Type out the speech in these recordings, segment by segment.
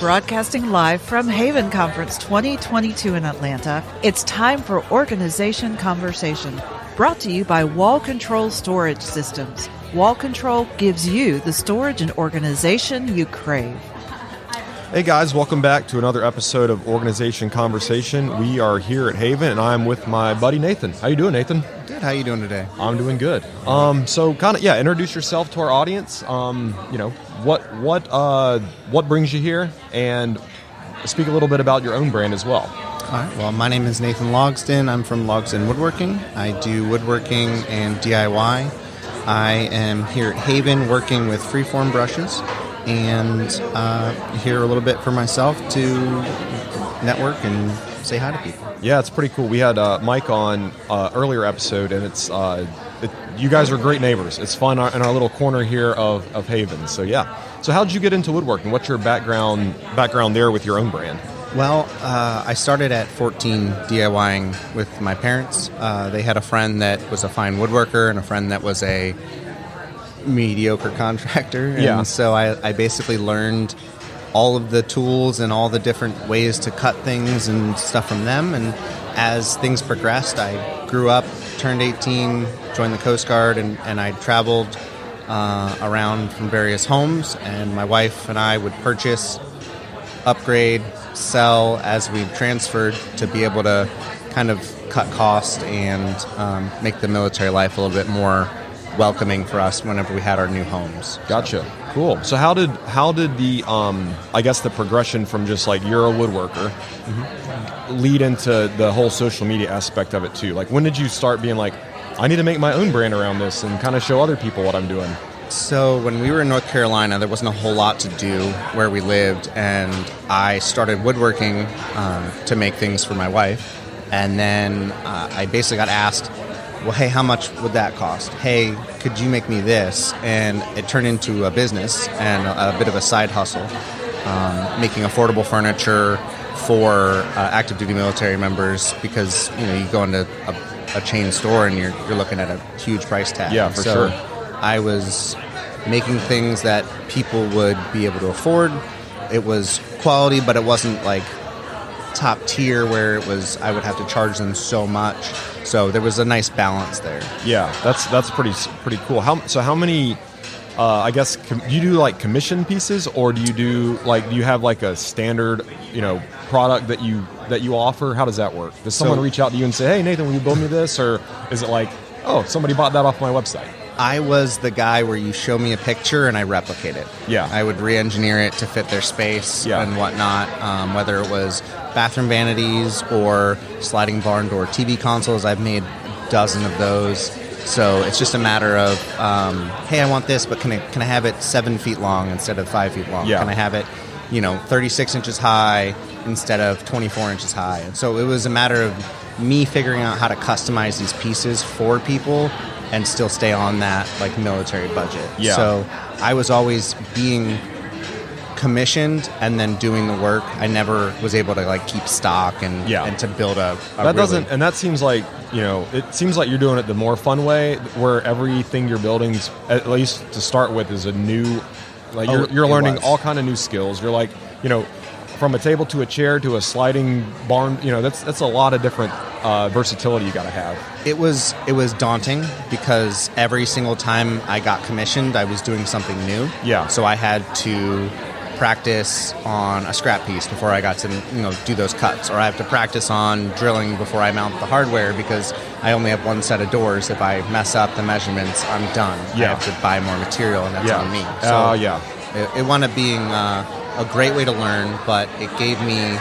Broadcasting live from Haven Conference 2022 in Atlanta, it's time for Organization Conversation, brought to you by Wall Control Storage Systems. Wall Control gives you the storage and organization you crave. Hey guys, welcome back to another episode of Organization Conversation. We are here at Haven, and I'm with my buddy Nathan. How you doing, Nathan? Good. How you doing today? I'm doing good. Introduce yourself to our audience. What brings you here, and speak a little bit about your own brand as well. All right. Well, my name is Nathan Logsdon. I'm from Logsdon Woodworking. I do woodworking and DIY. I am here at Haven working with freeform brushes, and here a little bit for myself to network and say hi to people. Yeah, it's pretty cool. We had Mike on earlier episode, and it's you guys are great neighbors. It's fun in our little corner here of Haven. So yeah. So how did you get into woodworking? What's your background there with your own brand? Well, I started at 14 DIYing with my parents. They had a friend that was a fine woodworker and a friend that was a mediocre contractor. And so I basically learned all of the tools and all the different ways to cut things and stuff from them. And as things progressed, I grew up, turned 18, joined the Coast Guard, and I traveled around from various homes. And my wife and I would purchase, upgrade, sell as we transferred to be able to kind of cut cost and make the military life a little bit more welcoming for us whenever we had our new homes. Gotcha. Cool. So how did the the progression from just like you're a woodworker lead into the whole social media aspect of it too? Like when did you start being like, I need to make my own brand around this and kind of show other people what I'm doing? So when we were in North Carolina, there wasn't a whole lot to do where we lived, and I started woodworking to make things for my wife. And then I basically got asked, well, hey, how much would that cost? Hey, could you make me this? And it turned into a business and a bit of a side hustle, making affordable furniture for active duty military members, because you go into a chain store and you're looking at a huge price tag. Yeah, for sure. I was making things that people would be able to afford. It was quality, but it wasn't like top tier where it was I would have to charge them so much. So there was a nice balance there. Yeah, that's pretty cool. How many do you do like commission pieces, or do you have like a standard product that you offer? How does that work? Does someone reach out to you and say, hey Nathan, will you build me this? Or is it like, oh, somebody bought that off my website? I was the guy where you show me a picture and I replicate it. Yeah. I would re-engineer it to fit their space and whatnot, whether it was bathroom vanities or sliding barn door TV consoles. I've made a dozen of those. So it's just a matter of, hey, I want this, but can I have it 7 feet long instead of 5 feet long? Yeah. Can I have it 36 inches high instead of 24 inches high? And so it was a matter of me figuring out how to customize these pieces for people and still stay on that like military budget. Yeah. So I was always being commissioned and then doing the work. I never was able to like keep stock and to build that seems like it seems like you're doing it the more fun way, where everything you're building, at least to start with, is a new, like you're learning all kind of new skills. You're like from a table to a chair to a sliding barn, that's a lot of different versatility you got to have. It was daunting because every single time I got commissioned, I was doing something new. Yeah. So I had to practice on a scrap piece before I got to do those cuts, or I have to practice on drilling before I mount the hardware because I only have one set of doors. If I mess up the measurements, I'm done. Yeah. I have to buy more material, and that's on me. So it wound up being a great way to learn, but it gave me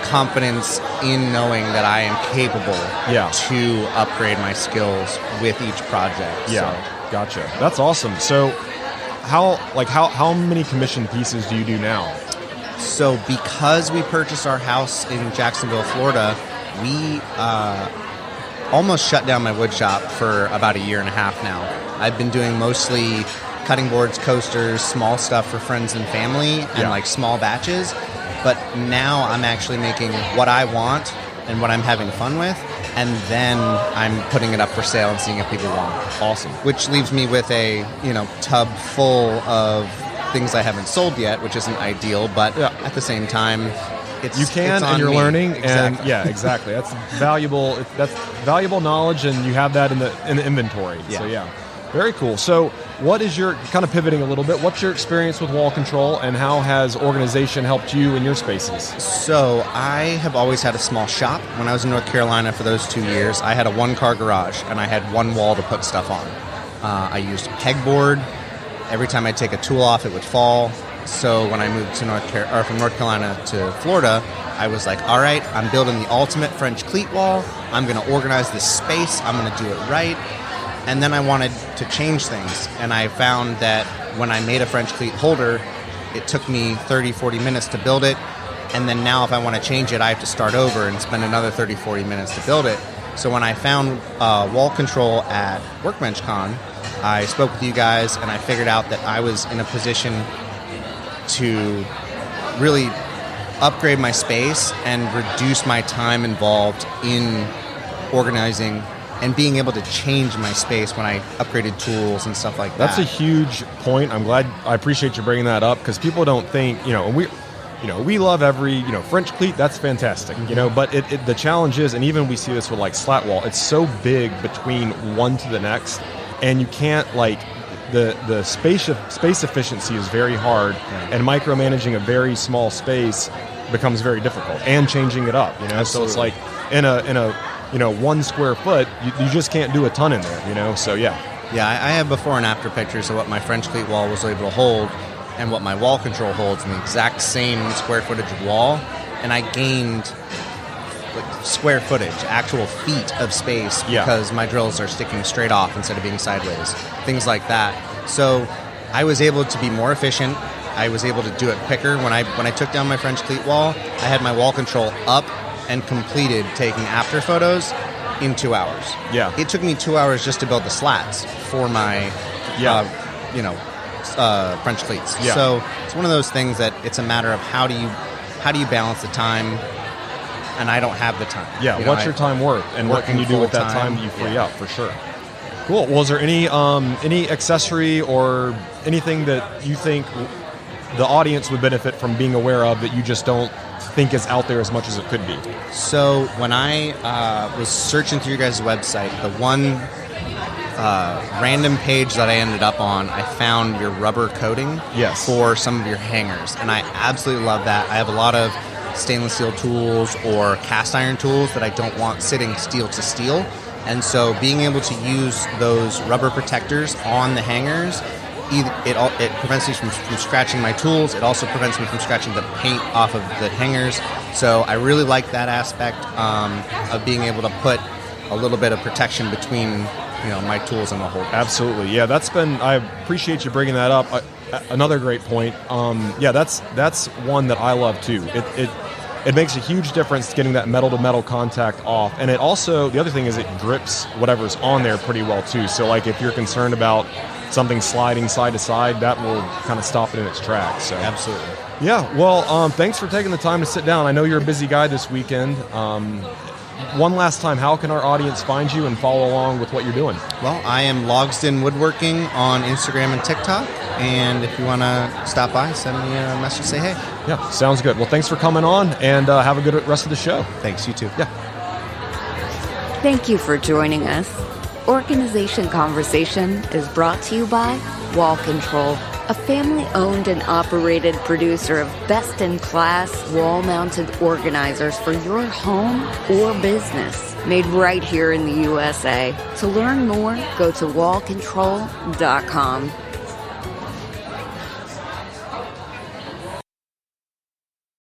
confidence in knowing that I am capable to upgrade my skills with each project. Yeah, gotcha. That's awesome. So how many commission pieces do you do now? So because we purchased our house in Jacksonville, Florida, we almost shut down my wood shop for about a year and a half now. I've been doing mostly cutting boards, coasters, small stuff for friends and family, and like small batches. But now I'm actually making what I want and what I'm having fun with, and then I'm putting it up for sale and seeing if people want it. Awesome. Which leaves me with a tub full of things I haven't sold yet, which isn't ideal, but at the same time, you can, and you're learning, exactly. And exactly. That's valuable knowledge, and you have that in the inventory. Yeah. So very cool. So what is your, kind of pivoting a little bit, what's your experience with wall control, and how has organization helped you in your spaces? So I have always had a small shop. When I was in North Carolina for those 2 years, I had a one-car garage, and I had one wall to put stuff on. I used pegboard. Every time I'd take a tool off, it would fall. So when I moved to from North Carolina to Florida, I was like, all right, I'm building the ultimate French cleat wall. I'm going to organize this space. I'm going to do it right. And then I wanted to change things. And I found that when I made a French cleat holder, it took me 30, 40 minutes to build it. And then now if I want to change it, I have to start over and spend another 30, 40 minutes to build it. So when I found wall control at WorkbenchCon, I spoke with you guys and I figured out that I was in a position to really upgrade my space and reduce my time involved in organizing and being able to change my space when I upgraded tools and stuff like that. That's a huge point. I appreciate you bringing that up, because people don't think, and we love every, French cleat, that's fantastic, but the challenge is, and even we see this with like slat wall, it's so big between one to the next, and you can't the space efficiency is very hard, and micromanaging a very small space becomes very difficult, and changing it up, Absolutely. So it's like in a 1 square foot, you just can't do a ton in there, so yeah. Yeah, I have before and after pictures of what my French cleat wall was able to hold and what my wall control holds in the exact same square footage of wall, and I gained square footage, actual feet of space, because my drills are sticking straight off instead of being sideways, things like that. So I was able to be more efficient. I was able to do it quicker. When I took down my French cleat wall, I had my wall control up and completed taking after photos in 2 hours. Yeah. It took me 2 hours just to build the slats for my French cleats. Yeah. So it's one of those things that it's a matter of how do you balance the time, and I don't have the time. Yeah, what's your time worth, and what can you do with that time that you free up, for sure. Cool. Well, is there any accessory or anything that you think the audience would benefit from being aware of that you just don't think is out there as much as it could be? So when I was searching through your guys' website, the one random page that I ended up on, I found your rubber coating for some of your hangers, and I absolutely love that. I have a lot of stainless steel tools or cast iron tools that I don't want sitting steel to steel, and so being able to use those rubber protectors on the hangers, it prevents me from scratching my tools. It also prevents me from scratching the paint off of the hangers. So I really like that aspect of being able to put a little bit of protection between my tools and the holder. Absolutely, yeah. I appreciate you bringing that up. Another great point. That's one that I love too. It makes a huge difference getting that metal to metal contact off, and it also, the other thing is, it grips whatever's on there pretty well too. So like if you're concerned about something sliding side to side, that will kind of stop it in its tracks. So absolutely. Yeah. Well, thanks for taking the time to sit down. I know you're a busy guy this weekend. One last time, how can our audience find you and follow along with what you're doing? Well, I am Logsdon Woodworking on Instagram and TikTok, and if you want to stop by, send me a message, say hey. Yeah, sounds good. Well, thanks for coming on, and have a good rest of the show. Thanks, you too. Yeah. Thank you for joining us. Organization Conversation is brought to you by Wall Control, a family-owned and operated producer of best-in-class wall-mounted organizers for your home or business, made right here in the USA. To learn more, go to wallcontrol.com.